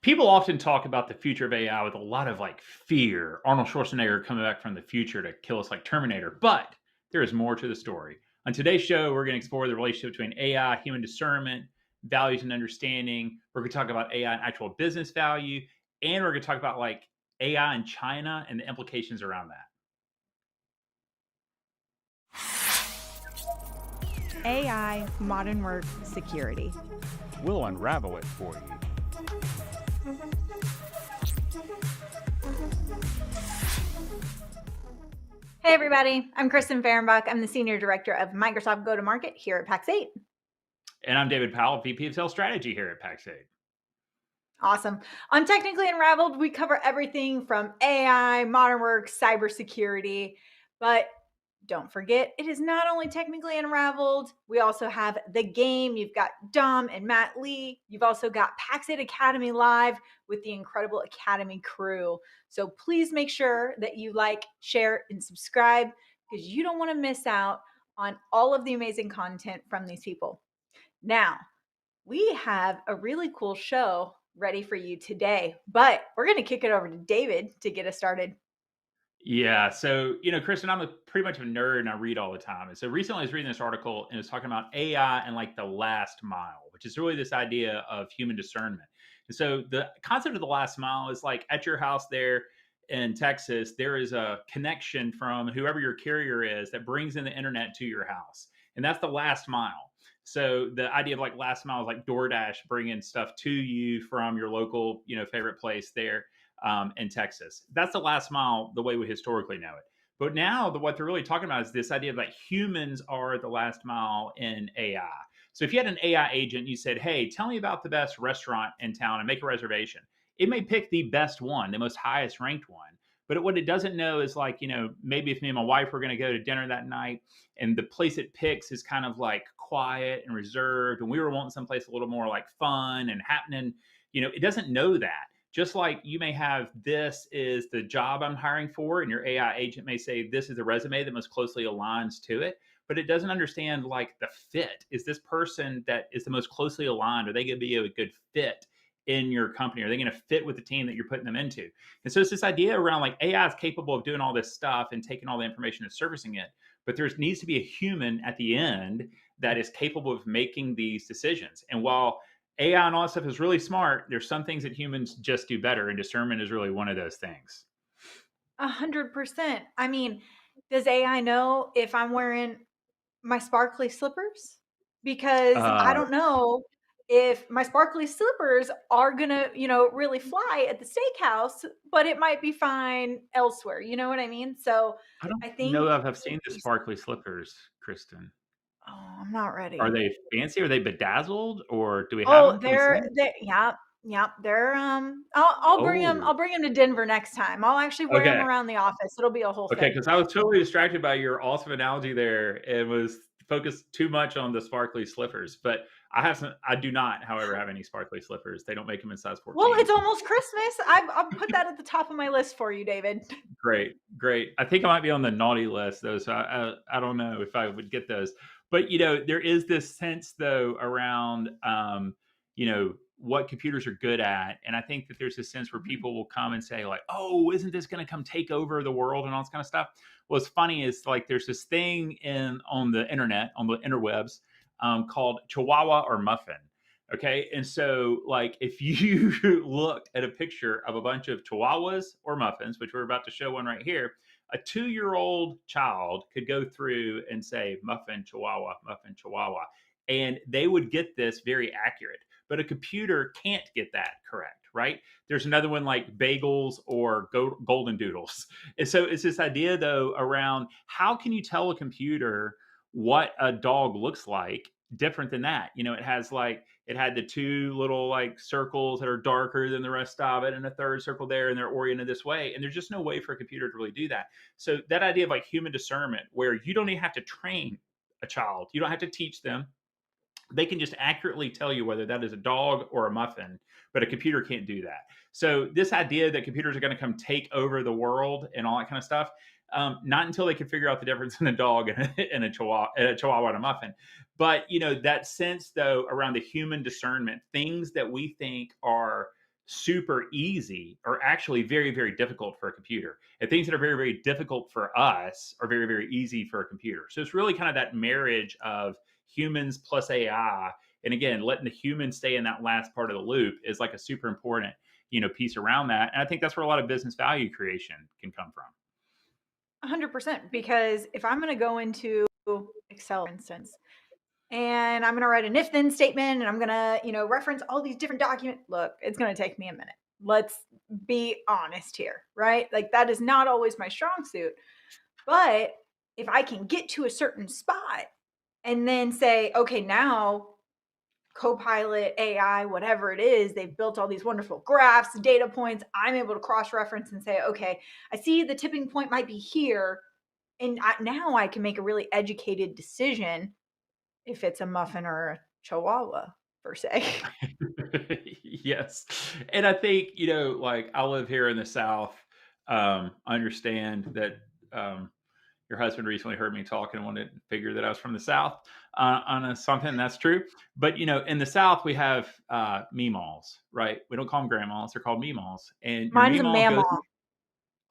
People often talk about the future of AI with a lot of like fear. Arnold Schwarzenegger coming back from the future to kill us like Terminator. But there is more to the story. On today's show, we're going to explore the relationship between AI, human discernment, values and understanding. We're going to talk about AI and actual business value. And we're going to talk about like AI in China and the implications around that. AI, modern work, security. We'll unravel it for you. Hey everybody, I'm Kristen Fehrenbach. I'm the Senior Director of Microsoft Go-to-Market here at Pax8. And I'm David Powell, VP of Sales Strategy here at Pax8. Awesome. On Technically Unraveled, we cover everything from AI, modern work, cybersecurity, but don't forget, it is not only Technically Unraveled. We also have The Game. You've got Dom and Matt Lee. You've also got Pax8 Academy Live with the incredible Academy crew. So please make sure that you like, share, and subscribe because you don't want to miss out on all of the amazing content from these people. Now, we have a really cool show ready for you today, but we're going to kick it over to David to get us started. Yeah. So, Kristen, I'm pretty much a nerd and I read all the time. And so recently I was reading this article and it was talking about AI and like the last mile, which is really this idea of human discernment. And so the concept of the last mile is like at your house there in Texas, there is a connection from whoever your carrier is that brings in the internet to your house. And that's the last mile. So the idea of like last mile is like DoorDash bringing stuff to you from your local, favorite place there in Texas. That's the last mile, the way we historically know it. But now, what they're really talking about is this idea that humans are the last mile in AI. So if you had an AI agent, and you said, "Hey, tell me about the best restaurant in town and make a reservation," it may pick the best one, the most highest ranked one. But what it doesn't know is like, maybe if me and my wife were going to go to dinner that night and the place it picks is kind of like quiet and reserved, and we were wanting someplace a little more like fun and happening, it doesn't know that. Just like you may have, this is the job I'm hiring for, and your AI agent may say, this is the resume that most closely aligns to it, but it doesn't understand like the fit. Is this person that is the most closely aligned? Are they going to be a good fit in your company? Are they going to fit with the team that you're putting them into? And so it's this idea around like AI is capable of doing all this stuff and taking all the information and surfacing it, but there needs to be a human at the end that is capable of making these decisions. And while AI and all that stuff is really smart, there's some things that humans just do better, and discernment is really one of those things. 100%. I mean, does AI know if I'm wearing my sparkly slippers? Because I don't know if my sparkly slippers are gonna, really fly at the steakhouse, but it might be fine elsewhere. You know what I mean? So I don't I think know if I've seen the sparkly slippers, Kristen. Oh, I'm not ready. Are they fancy? Are they bedazzled, or do we have them? Can we see them? Yeah, they're I'll bring them. Oh, I'll bring them to Denver next time. I'll actually wear them okay. around the office. It'll be a whole Okay, thing. because I was totally distracted by your awesome analogy there and was focused too much on the sparkly slippers. But I do not, however, have any sparkly slippers. They don't make them in size Well, 14. it's almost Christmas. I'll put that at the top of my list for you, David. Great, great. I think I might be on the naughty list though, so I don't know if I would get those. But there is this sense though around what computers are good at, and I think that there's this sense where people will come and say like, "Oh, isn't this going to come take over the world and all this kind of stuff?" What's funny is like there's this thing on the internet, on the interwebs, called Chihuahua or Muffin. Okay. And so, like, if you looked at a picture of a bunch of chihuahuas or muffins, which we're about to show one right here, a 2-year-old child could go through and say muffin, chihuahua, and they would get this very accurate. But a computer can't get that correct, right? There's another one like bagels or golden doodles. And so it's this idea, though, around how can you tell a computer what a dog looks like different than that? It had the 2 little like circles that are darker than the rest of it, and a third circle there, and they're oriented this way. And there's just no way for a computer to really do that. So that idea of like human discernment, where you don't even have to train a child, you don't have to teach them. They can just accurately tell you whether that is a dog or a muffin, but a computer can't do that. So this idea that computers are going to come take over the world and all that kind of stuff, not until they can figure out the difference in a dog and a chihuahua and a muffin. But that sense though around the human discernment, things that we think are super easy are actually very, very difficult for a computer. And things that are very, very difficult for us are very, very easy for a computer. So it's really kind of that marriage of humans plus AI. And again, letting the human stay in that last part of the loop is like a super important, piece around that. And I think that's where a lot of business value creation can come from. 100%. Because if I'm going to go into Excel, for instance, and I'm going to write an if then statement and I'm going to, reference all these different documents, look, it's going to take me a minute. Let's be honest here, right? Like that is not always my strong suit. But if I can get to a certain spot and then say, okay, now Copilot, AI, whatever it is, they've built all these wonderful graphs, data points. I'm able to cross reference and say, okay, I see the tipping point might be here. And now I can make a really educated decision if it's a muffin or a chihuahua, per se. Yes. And I think, like I live here in the South. I understand that your husband recently heard me talk and wanted to figure that I was from the South something that's true. But, in the South, we have meemaws, right? We don't call them grandmas. They're called meemaws. And your Mine's a meemaw goes, mammal.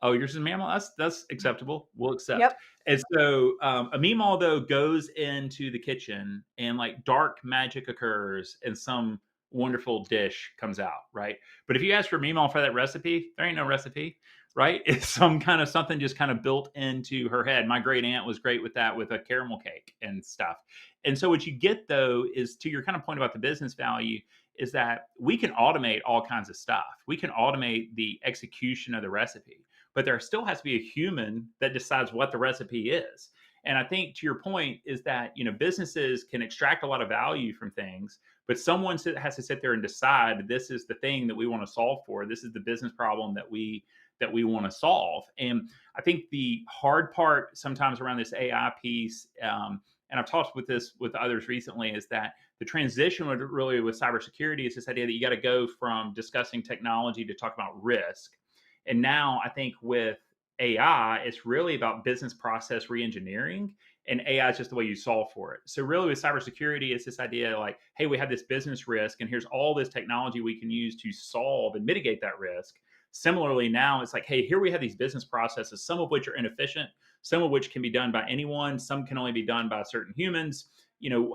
oh, yours is a mammal? That's acceptable. We'll accept. Yep. And so a meemaw, though, goes into the kitchen and like dark magic occurs and some wonderful dish comes out, right? But if you ask for meemaw for that recipe, there ain't no recipe, right? It's some kind of something just kind of built into her head. My great aunt was great with that, with a caramel cake and stuff. And so what you get, though, is to your kind of point about the business value, is that we can automate all kinds of stuff. We can automate the execution of the recipe, but there still has to be a human that decides what the recipe is. And I think to your point is that, businesses can extract a lot of value from things, but someone has to sit there and decide this is the thing that we want to solve for. This is the business problem that we want to solve. And I think the hard part sometimes around this AI piece, and I've talked with this with others recently, is that the transition really with cybersecurity is this idea that you got to go from discussing technology to talk about risk. And now I think with AI, it's really about business process reengineering, and AI is just the way you solve for it. So really with cybersecurity, it's this idea like, hey, we have this business risk and here's all this technology we can use to solve and mitigate that risk. Similarly, now it's like, hey, here we have these business processes, some of which are inefficient, some of which can be done by anyone, some can only be done by certain humans.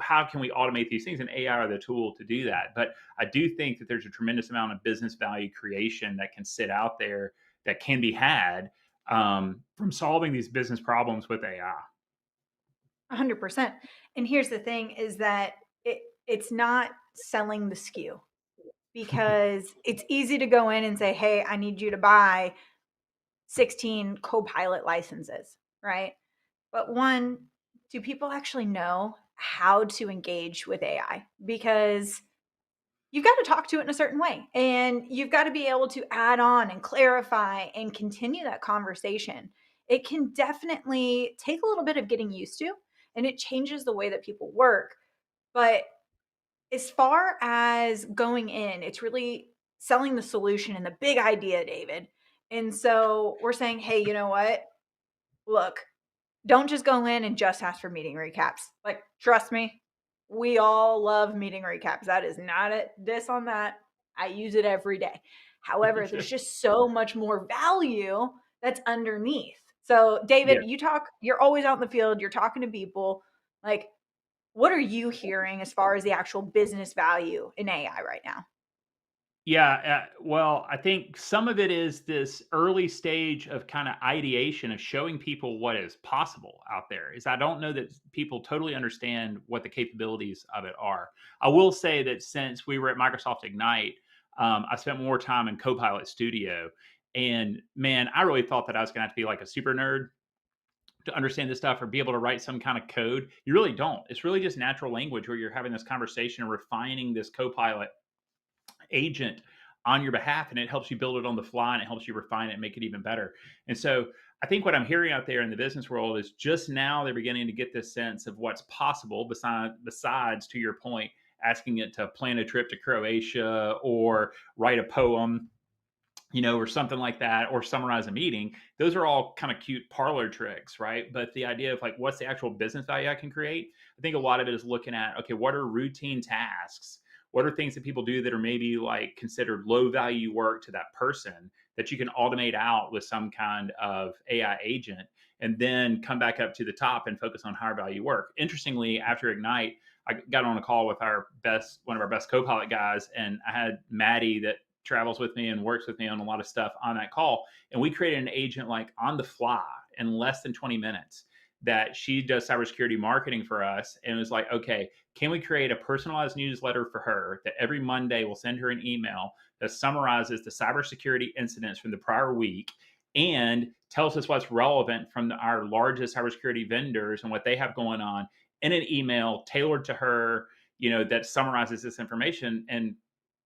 How can we automate these things? And AI are the tool to do that. But I do think that there's a tremendous amount of business value creation that can sit out there that can be had from solving these business problems with AI. 100%. And here's the thing is that it's not selling the SKU, because it's easy to go in and say, hey, I need you to buy 16 Copilot licenses, right? But one, do people actually know how to engage with AI? Because you've got to talk to it in a certain way, and you've got to be able to add on and clarify and continue that conversation. It can definitely take a little bit of getting used to, and it changes the way that people work. But as far as going in, it's really selling the solution and the big idea, David. And so we're saying, hey, you know what? Look, don't just go in and just ask for meeting recaps. Like, trust me, we all love meeting recaps. That is not a diss on that. I use it every day. However, there's just so much more value that's underneath. So, David, Yeah. you're always out in the field, you're talking to people. Like, what are you hearing as far as the actual business value in AI right now? Yeah, well, I think some of it is this early stage of kind of ideation of showing people what is possible out there. Is I don't know that people totally understand what the capabilities of it are. I will say that since we were at Microsoft Ignite, I spent more time in Copilot Studio, and man, I really thought that I was going to have to be like a super nerd to understand this stuff or be able to write some kind of code. You really don't. It's really just natural language where you're having this conversation and refining this Copilot agent on your behalf, and it helps you build it on the fly and it helps you refine it and make it even better. And so I think what I'm hearing out there in the business world is just now they're beginning to get this sense of what's possible besides to your point, asking it to plan a trip to Croatia or write a poem, or something like that, or summarize a meeting. Those are all kind of cute parlor tricks, right? But the idea of like, what's the actual business value I can create? I think a lot of it is looking at, okay, what are routine tasks what are things that people do that are maybe like considered low value work to that person that you can automate out with some kind of AI agent, and then come back up to the top and focus on higher value work. Interestingly, after Ignite, I got on a call with one of our best co-pilot guys, and I had Maddie that travels with me and works with me on a lot of stuff on that call. And we created an agent like on the fly in less than 20 minutes that she does cybersecurity marketing for us. And it was like, okay, can we create a personalized newsletter for her that every Monday will send her an email that summarizes the cybersecurity incidents from the prior week and tells us what's relevant from our largest cybersecurity vendors and what they have going on in an email tailored to her, that summarizes this information. And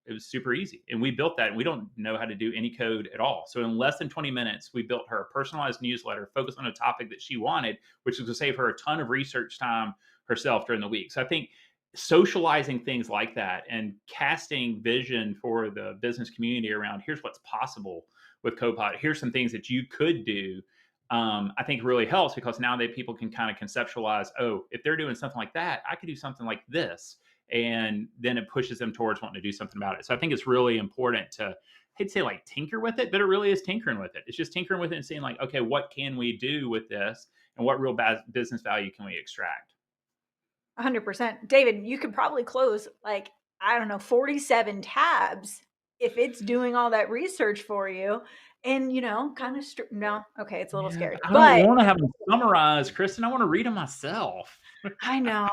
it was super easy. And we built that, and we don't know how to do any code at all. So in less than 20 minutes, we built her a personalized newsletter focused on a topic that she wanted, which was to save her a ton of research time herself during the week. So I think socializing things like that and casting vision for the business community around here's what's possible with Copilot, here's some things that you could do, I think really helps, because now that people can kind of conceptualize, oh, if they're doing something like that, I could do something like this. And then it pushes them towards wanting to do something about it. So I think it's really important to, I hate to say like tinker with it, but it really is tinkering with it. It's just tinkering with it and saying like, okay, what can we do with this? And what real business value can we extract? 100%. David, you could probably close like, I don't know, 47 tabs if it's doing all that research for you. And, kind of, no, okay, it's a little scary. I But don't want to have them summarized, Kristen. I want to read them myself. I know.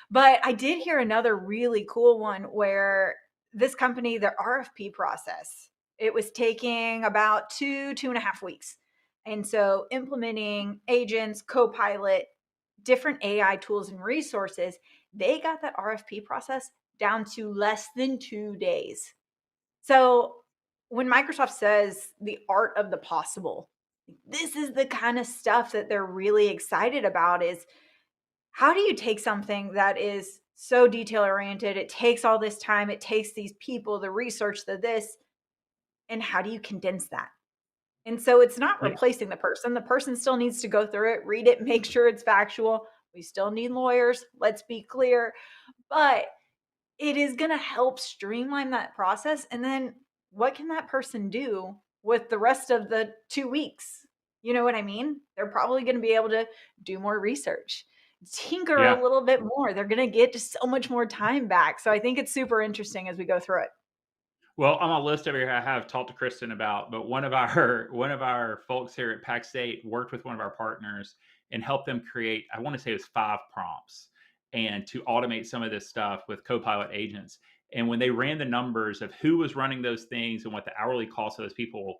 But I did hear another really cool one where this company, their RFP process, it was taking about 2.5 weeks. And so implementing agents, Copilot, different AI tools and resources, they got that RFP process down to less than 2 days. So when Microsoft says the art of the possible, this is the kind of stuff that they're really excited about. Is how do you take something that is so detail oriented, it takes all this time, it takes these people, the research, this, and how do you condense that? And so it's not replacing the person. The person still needs to go through it, read it, make sure it's factual. We still need lawyers, let's be clear. But it is going to help streamline that process. And then what can that person do with the rest of the 2 weeks? You know what I mean? They're probably going to be able to do more research, tinker a little bit more. They're going to get just so much more time back. So I think it's super interesting as we go through it. Well, on my list over here, I have talked to Kristen about, but one of our folks here at Pax8 worked with one of our partners and helped them create, I want to say it was 5 prompts, and to automate some of this stuff with Copilot agents. And when they ran the numbers of who was running those things and what the hourly cost of those people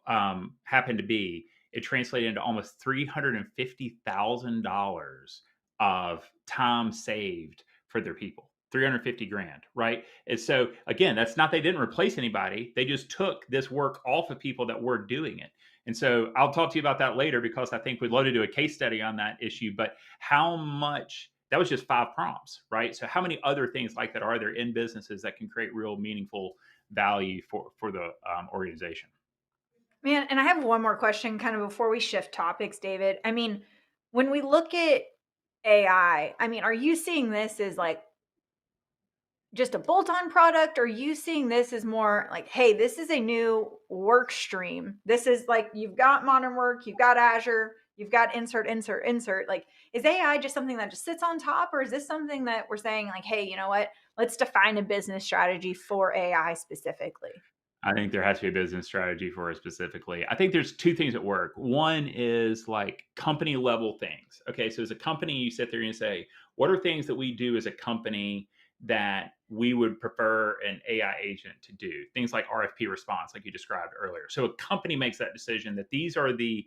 happened to be, it translated into almost $350,000 of time saved for their people. 350 grand, right? And so again, that's not, they didn't replace anybody. They just took this work off of people that were doing it. And so I'll talk to you about that later, because I think we'd love to do a case study on that issue. But how much, that was just 5 prompts, right? So how many other things like that are there in businesses that can create real meaningful value for the organization? Man, and I have one more question kind of before we shift topics, David. I mean, when we look at AI, I mean, are you seeing this as like just a bolt-on product? Or are you seeing this as more like, hey, this is a new work stream? This is like, you've got modern work, you've got Azure, you've got insert. Like, is AI just something that just sits on top? Or is this something that we're saying like, hey, you know what? Let's define a business strategy for AI specifically? I think there has to be a business strategy for it specifically. I think there's 2 things at work. One is like company level things. Okay, so as a company, you sit there and you say, what are things that we do as a company that we would prefer an AI agent to do? Things like RFP response, like you described earlier. So a company makes that decision that these are the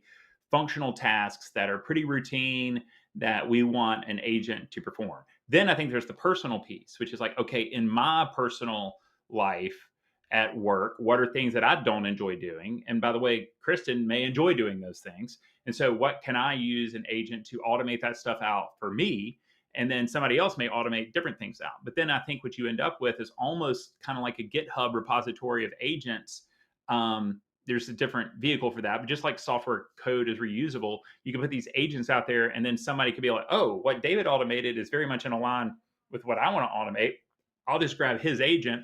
functional tasks that are pretty routine that we want an agent to perform. Then I think there's the personal piece, which is like, okay, in my personal life, at work, what are things that I don't enjoy doing? And by the way, Kristen may enjoy doing those things. And so what can I use an agent to automate that stuff out for me? And then somebody else may automate different things out. But then I think what you end up with is almost kind of like a GitHub repository of agents. There's a different vehicle for that, but just like software code is reusable, you can put these agents out there, and then somebody could be like, oh, what David automated is very much in line with what I want to automate. I'll just grab his agent,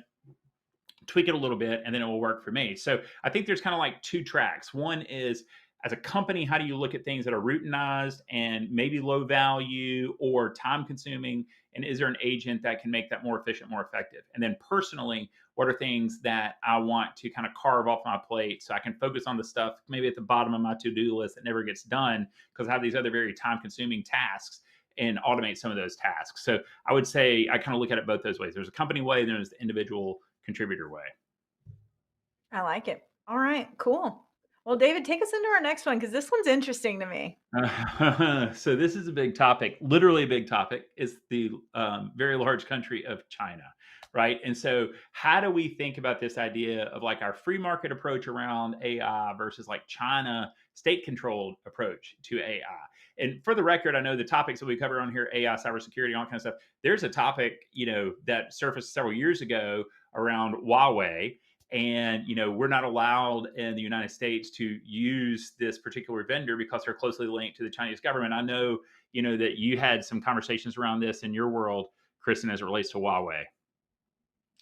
tweak it a little bit, and then it will work for me. So I think there's kind of like two tracks. One is, as a company, how do you look at things that are routinized and maybe low value or time consuming? And is there an agent that can make that more efficient, more effective? And then personally, what are things that I want to kind of carve off my plate so I can focus on the stuff maybe at the bottom of my to-do list that never gets done because I have these other very time consuming tasks, and automate some of those tasks. So I would say I kind of look at it both those ways. There's a company way, and there's the individual contributor way. I like it. All right, cool. Well, David, take us into our next one because this one's interesting to me. So this is a big topic, literally a big topic. Is the very large country of China, right? And so how do we think about this idea of like our free market approach around AI versus like China state-controlled approach to AI? And for the record, I know the topics that we cover on here, AI, cybersecurity, all that kind of stuff. There's a topic, that surfaced several years ago around Huawei. And we're not allowed in the United States to use this particular vendor because they're closely linked to the Chinese government. I know that you had some conversations around this in your world, Kristen, as it relates to Huawei.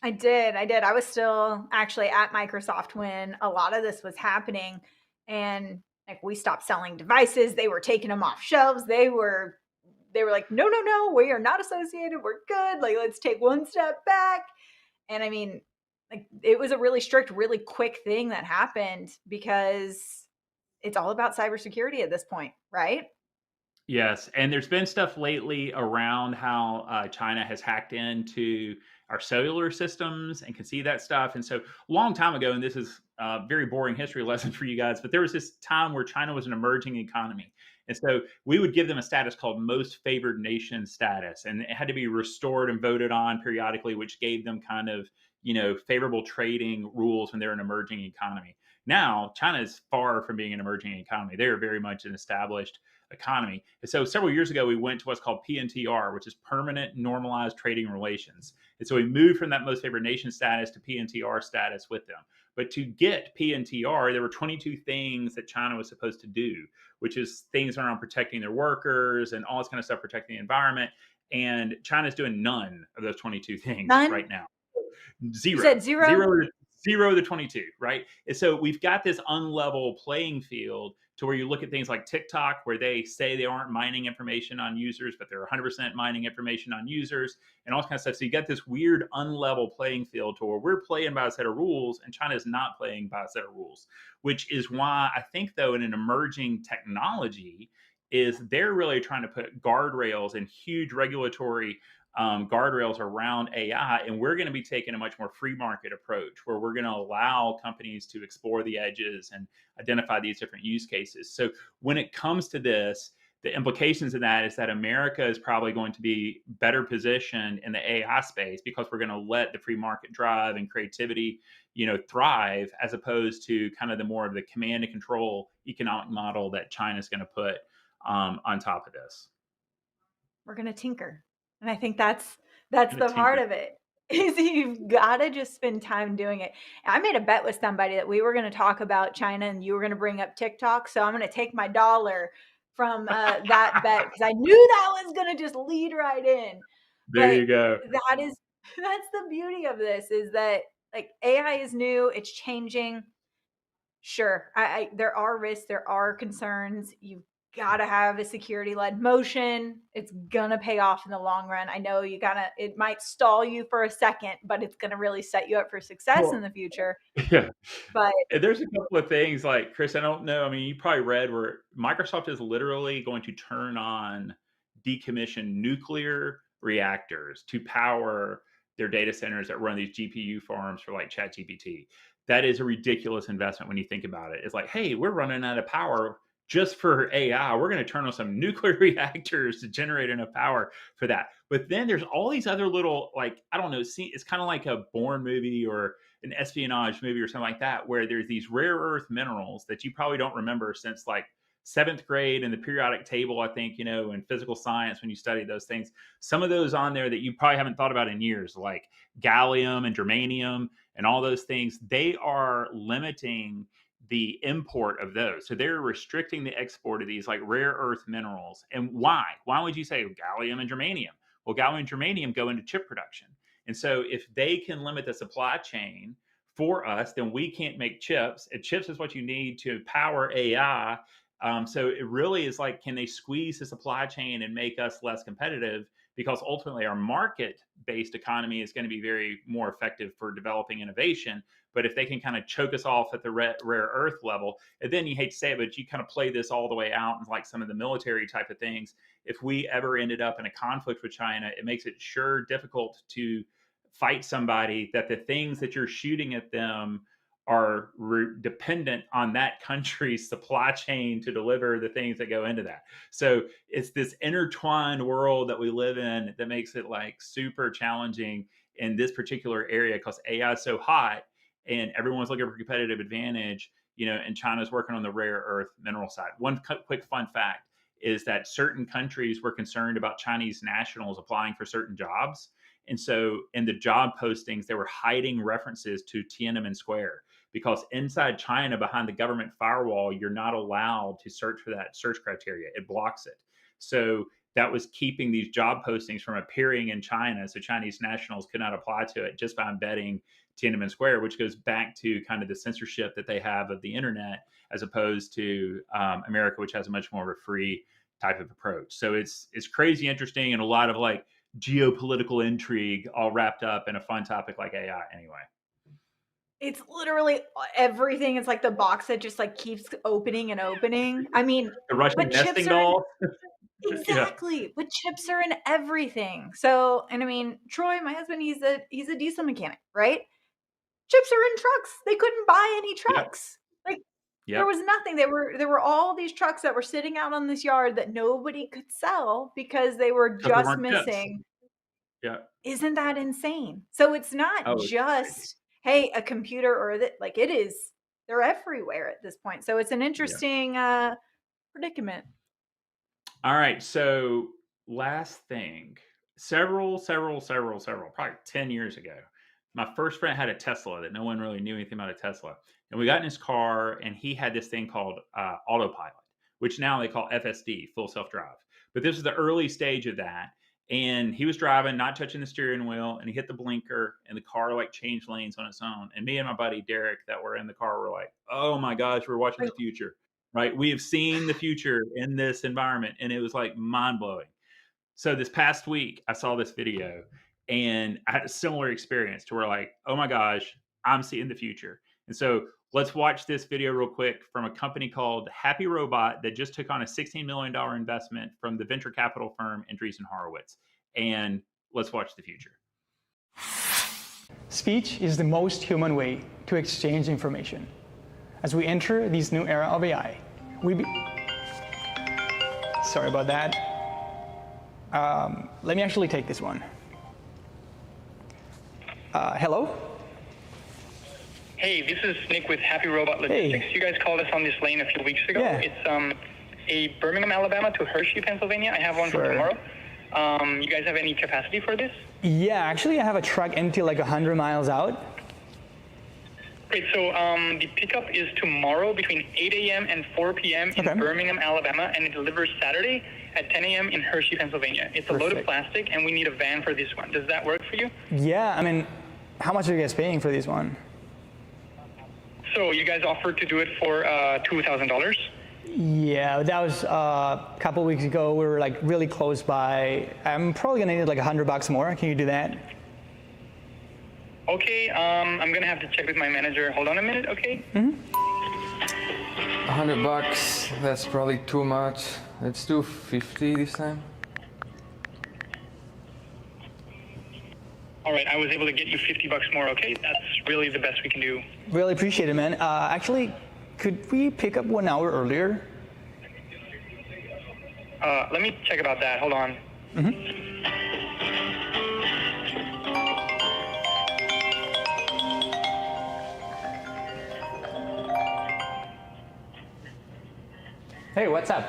I did. I was still actually at Microsoft when a lot of this was happening, and like we stopped selling devices. They were taking them off shelves. They were like, no, we are not associated. We're good. Like, let's take one step back. And I mean, like, it was a really strict, really quick thing that happened because it's all about cybersecurity at this point, right? Yes, and there's been stuff lately around how China has hacked into our cellular systems and can see that stuff. And so, a long time ago, and this is a very boring history lesson for you guys, but there was this time where China was an emerging economy. And so, we would give them a status called most favored nation status, and it had to be restored and voted on periodically, which gave them kind of favorable trading rules when they're an emerging economy. Now, China is far from being an emerging economy. They are very much an established economy. And so several years ago, we went to what's called PNTR, which is permanent normalized trading relations. And so we moved from that most favored nation status to PNTR status with them. But to get PNTR, there were 22 things that China was supposed to do, which is things around protecting their workers and all this kind of stuff, protecting the environment. And China's doing none of those 22 things right now. Zero. You said zero? Zero to 22, right? And so we've got this unlevel playing field to where you look at things like TikTok, where they say they aren't mining information on users, but they're 100% mining information on users and all that kind of stuff. So you got this weird unlevel playing field to where we're playing by a set of rules and China is not playing by a set of rules, which is why I think, though, in an emerging technology, is they're really trying to put guardrails and huge regulatory guardrails around AI, and we're going to be taking a much more free market approach where we're going to allow companies to explore the edges and identify these different use cases. So when it comes to this, the implications of that is that America is probably going to be better positioned in the AI space because we're going to let the free market drive and creativity, thrive, as opposed to kind of the more of the command and control economic model that China's going to put on top of this. We're going to tinker. And I think that's the heart of it, is you've got to just spend time doing it. I made a bet with somebody that we were going to talk about China and you were going to bring up TikTok. So I'm going to take my $1 from that bet because I knew that was going to just lead right in. There you go. That's the beauty of this, is that like AI is new, it's changing. Sure, there are risks, there are concerns. You've got to have a security-led motion. It's gonna pay off in the long run. I know it might stall you for a second, but it's gonna really set you up for success in the future. Yeah. But there's a couple of things, like, Chris, I don't know. I mean, you probably read where Microsoft is literally going to turn on decommissioned nuclear reactors to power their data centers that run these GPU farms for like ChatGPT. That is a ridiculous investment when you think about it. It's like, hey, we're running out of power just for AI. We're going to turn on some nuclear reactors to generate enough power for that. But then there's all these other little, like, I don't know, it's kind of like a Bourne movie or an espionage movie or something like that, where there's these rare earth minerals that you probably don't remember since like 7th grade in the periodic table, I think, in physical science when you study those things. Some of those on there that you probably haven't thought about in years, like gallium and germanium and all those things, they are limiting the import of those. So they're restricting the export of these like rare earth minerals. And why? Why would you say gallium and germanium? Well, gallium and germanium go into chip production. And so if they can limit the supply chain for us, then we can't make chips. And chips is what you need to power AI. So it really is like, can they squeeze the supply chain and make us less competitive? Because ultimately, our market-based economy is going to be very more effective for developing innovation. But if they can kind of choke us off at the rare earth level, and then you hate to say it, but you kind of play this all the way out in like some of the military type of things. If we ever ended up in a conflict with China, it makes it sure difficult to fight somebody that the things that you're shooting at them are dependent on that country's supply chain to deliver the things that go into that. So it's this intertwined world that we live in that makes it like super challenging in this particular area because AI is so hot and everyone's looking for competitive advantage, and China's working on the rare earth mineral side. One quick fun fact is that certain countries were concerned about Chinese nationals applying for certain jobs. And so in the job postings, they were hiding references to Tiananmen Square because inside China, behind the government firewall, you're not allowed to search for that search criteria. It blocks it. So that was keeping these job postings from appearing in China. So Chinese nationals could not apply to it just by embedding Tiananmen Square, which goes back to kind of the censorship that they have of the internet, as opposed to America, which has a much more of a free type of approach. So it's crazy interesting and a lot of like geopolitical intrigue all wrapped up in a fun topic like AI anyway. It's literally everything. It's like the box that just like keeps opening and opening. I mean, The Russian but nesting chips are doll. exactly. But chips are in everything. So, and I mean, Troy, my husband, he's a diesel mechanic, right? Chips are in trucks. They couldn't buy any trucks. Like there was nothing. There were all these trucks that were sitting out on this yard that nobody could sell because they were Because they just weren't chips. missing. Yeah. Isn't that insane? So it's not just, hey, a computer or that, like it is, they're everywhere at this point. So it's an interesting predicament. All right. So last thing, several, probably 10 years ago, my first friend had a Tesla that no one really knew anything about a Tesla. And we got in his car and he had this thing called autopilot, which now they call FSD, full self-drive. But this was the early stage of that. And he was driving, not touching the steering wheel, and he hit the blinker and the car like changed lanes on its own. And me and my buddy Derek that were in the car were like, oh my gosh, we're watching the future, right? We have seen the future in this environment. And it was like mind blowing. So this past week, I saw this video and I had a similar experience to where like, oh my gosh, I'm seeing the future. And so let's watch this video real quick from a company called Happy Robot that just took on a $16 million investment from the venture capital firm Andreessen Horowitz. And let's watch the future. Speech is the most human way to exchange information. As we enter this new era of AI, sorry about that. Let me actually take this one. Hello? Hey, this is Nick with Happy Robot Logistics. Hey. You guys called us on this lane a few weeks ago. Yeah. It's a Birmingham, Alabama to Hershey, Pennsylvania. I have one for tomorrow. You guys have any capacity for this? Yeah, actually I have a truck empty like 100 miles out. Great, so the pickup is tomorrow between 8 a.m. and 4 p.m. in Birmingham, Alabama, and it delivers Saturday at 10 a.m. in Hershey, Pennsylvania. It's a load of plastic, and we need a van for this one. Does that work for you? Yeah, I mean, how much are you guys paying for this one? So you guys offered to do it for $2,000? Yeah, that was a couple weeks ago. We were like really close by. I'm probably gonna need like $100 more. Can you do that? Okay, I'm gonna have to check with my manager. Hold on a minute, okay? Mm-hmm. $100, that's probably too much. Let's do 50 this time. All right, I was able to get you $50 more, okay? That's really the best we can do. Really appreciate it, man. Actually, could we pick up 1 hour earlier? Let me check about that. Hold on. Mm-hmm. Hey, what's up?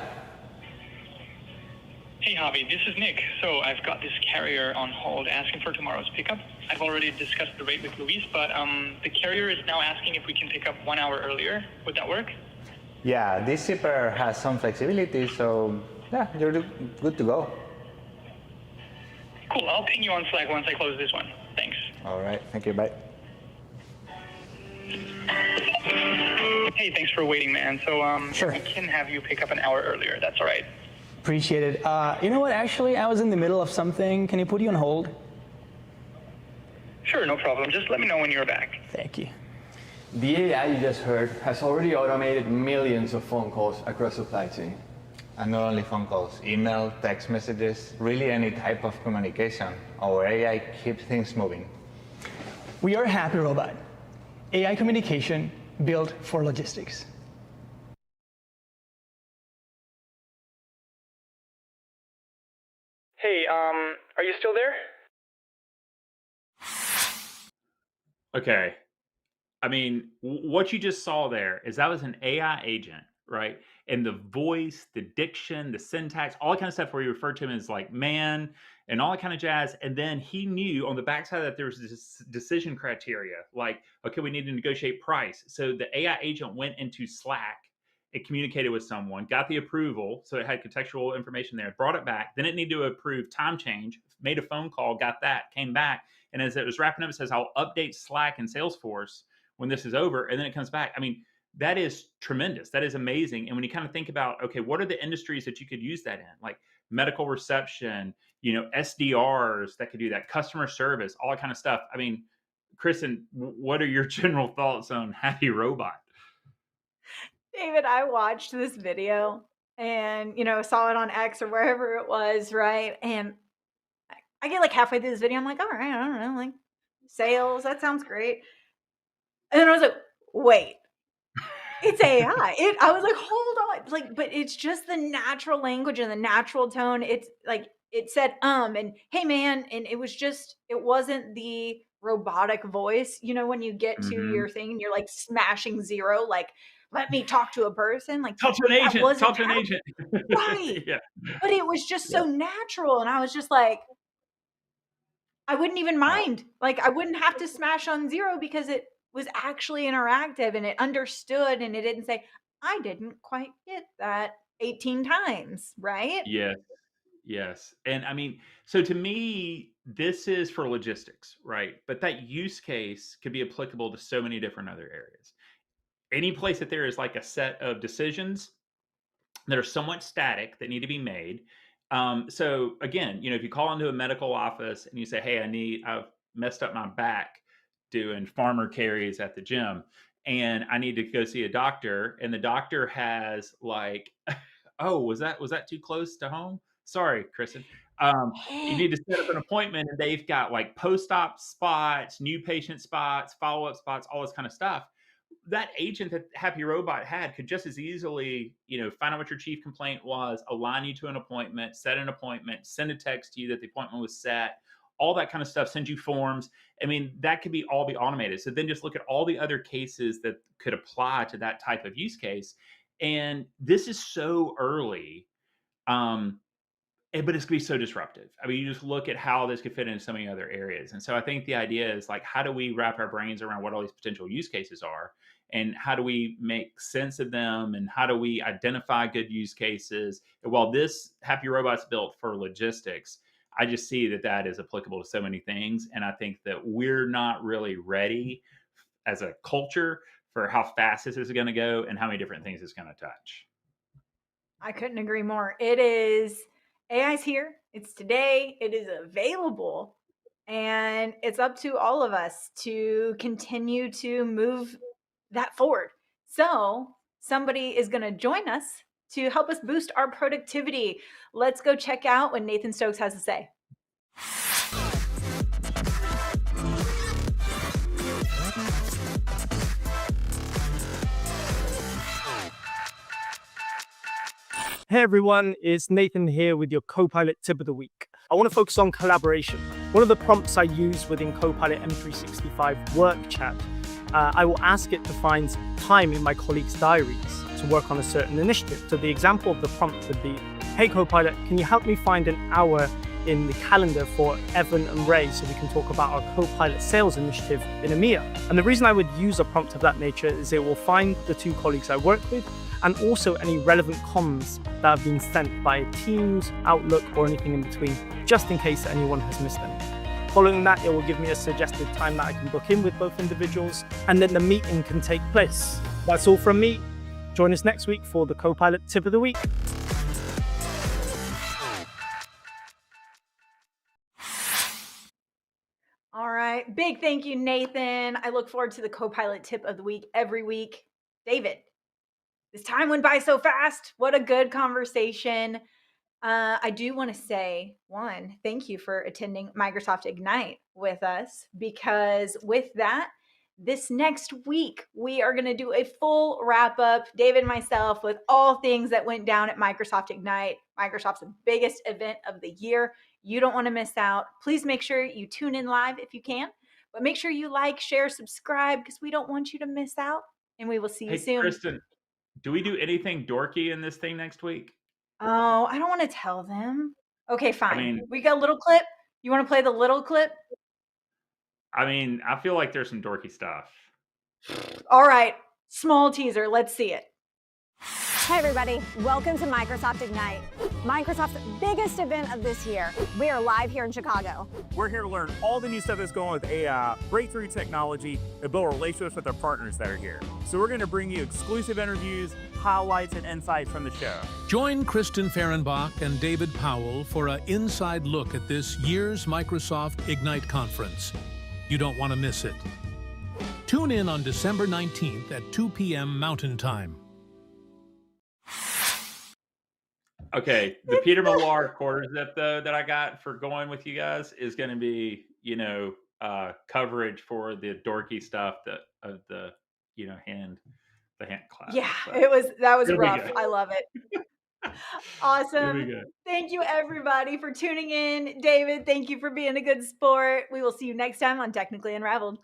Hey, Javi, this is Nick. So I've got this carrier on hold asking for tomorrow's pickup. I've already discussed the rate with Luis, but the carrier is now asking if we can pick up 1 hour earlier. Would that work? Yeah, this shipper has some flexibility, so yeah, you're good to go. Cool, I'll ping you on Slack once I close this one. Thanks. All right, thank you, bye. Hey, thanks for waiting, man. So Sure. I can have you pick up an hour earlier. That's all right. Appreciate it. You know what, actually, I was in the middle of something. Can you put you on hold? Sure, no problem. Just let me know when you're back. Thank you. The AI you just heard has already automated millions of phone calls across supply chain. And not only phone calls, email, text messages, really any type of communication. Our AI keeps things moving. We are Happy Robot, AI communication built for logistics. Hey, are you still there? Okay. I mean, what you just saw there is that was an AI agent, right? And the voice, the diction, the syntax, all that kind of stuff where he referred to him as like man and all that kind of jazz. And then he knew on the backside that there was this decision criteria, like, okay, we need to negotiate price. So the AI agent went into Slack, it communicated with someone, got the approval, so it had contextual information there, brought it back. Then it needed to approve time change, made a phone call, got that, came back. And as it was wrapping up, it says, I'll update Slack and Salesforce when this is over, and then it comes back. I mean, that is tremendous. That is amazing. And when you kind of think about, okay, what are the industries that you could use that in? Like medical reception, SDRs that could do that, customer service, all that kind of stuff. I mean, Kristen, what are your general thoughts on Happy Robot? David, I watched this video and, saw it on X or wherever it was, right? And I get like halfway through this video, I'm like, all right, I don't know, like sales, that sounds great. And then I was like, wait, it's AI. I was like, hold on. Like, but it's just the natural language and the natural tone. It's like, it said, and hey man. And it wasn't the robotic voice, when you get to your thing and you're like smashing zero, like, let me talk to a person. Like, talk to an agent. Right. Yeah. But it was just so natural. And I was just like, I wouldn't even mind. Like, I wouldn't have to smash on zero because it was actually interactive and it understood and it didn't say, I didn't quite get that 18 times, right? Yes. And I mean, so to me, this is for logistics, right? But that use case could be applicable to so many different other areas. Any place that there is like a set of decisions that are somewhat static that need to be made. So again, if you call into a medical office and you say, hey, I've messed up my back doing farmer carries at the gym and I need to go see a doctor, and the doctor has like, oh, was that too close to home? Sorry, Kristen. You need to set up an appointment and they've got like post-op spots, new patient spots, follow-up spots, all this kind of stuff. That agent that Happy Robot had could just as easily, find out what your chief complaint was, align you to an appointment, set an appointment, send a text to you that the appointment was set, all that kind of stuff, send you forms. I mean, that could all be automated. So then just look at all the other cases that could apply to that type of use case. And this is so early, but it's going to be so disruptive. I mean, you just look at how this could fit into so many other areas. And so I think the idea is like, how do we wrap our brains around what all these potential use cases are? And how do we make sense of them? And how do we identify good use cases? And while this Happy Robot's built for logistics, I just see that is applicable to so many things. And I think that we're not really ready as a culture for how fast this is going to go and how many different things it's going to touch. I couldn't agree more. AI's here. It's today. It is available. And it's up to all of us to continue to move that forward. So somebody is going to join us to help us boost our productivity. Let's go check out what Nathan Stokes has to say. Hey everyone, it's Nathan here with your Copilot tip of the week. I want to focus on collaboration. One of the prompts I use within Copilot M365 Work Chat, I will ask it to find time in my colleagues' diaries to work on a certain initiative. So the example of the prompt would be, hey Copilot, can you help me find an hour in the calendar for Evan and Ray so we can talk about our Copilot sales initiative in EMEA? And the reason I would use a prompt of that nature is it will find the two colleagues I work with and also any relevant comms that have been sent by Teams, Outlook, or anything in between, just in case anyone has missed them. Following that, it will give me a suggested time that I can book in with both individuals, and then the meeting can take place. That's all from me. Join us next week for the Copilot Tip of the Week. All right. Big thank you, Nathan. I look forward to the Copilot Tip of the Week every week. David, this time went by so fast. What a good conversation. I do want to say, one, thank you for attending Microsoft Ignite with us, because with that, this next week, we are going to do a full wrap up, David and myself, with all things that went down at Microsoft Ignite, Microsoft's biggest event of the year. You don't want to miss out. Please make sure you tune in live if you can, but make sure you like, share, subscribe, because we don't want you to miss out. And we will see you soon. Kristen, do we do anything dorky in this thing next week? Oh, I don't want to tell them. Okay, fine. I mean, we got a little clip. You want to play the little clip? I mean, I feel like there's some dorky stuff. All right, small teaser. Let's see it. Hey everybody, welcome to Microsoft Ignite, Microsoft's biggest event of this year. We are live here in Chicago. We're here to learn all the new stuff that's going on with AI, breakthrough technology, and build relationships with our partners that are here. So we're going to bring you exclusive interviews, highlights, and insights from the show. Join Kristen Fehrenbach and David Powell for an inside look at this year's Microsoft Ignite conference. You don't want to miss it. Tune in on December 19th at 2 p.m. Mountain Time. Okay, the Peter Millar quarter zip though that I got for going with you guys is going to be, coverage for the dorky stuff of the hand clasp. Yeah, So, that was rough. I love it. Awesome. Go. Thank you everybody for tuning in. David, thank you for being a good sport. We will see you next time on Technically Unraveled.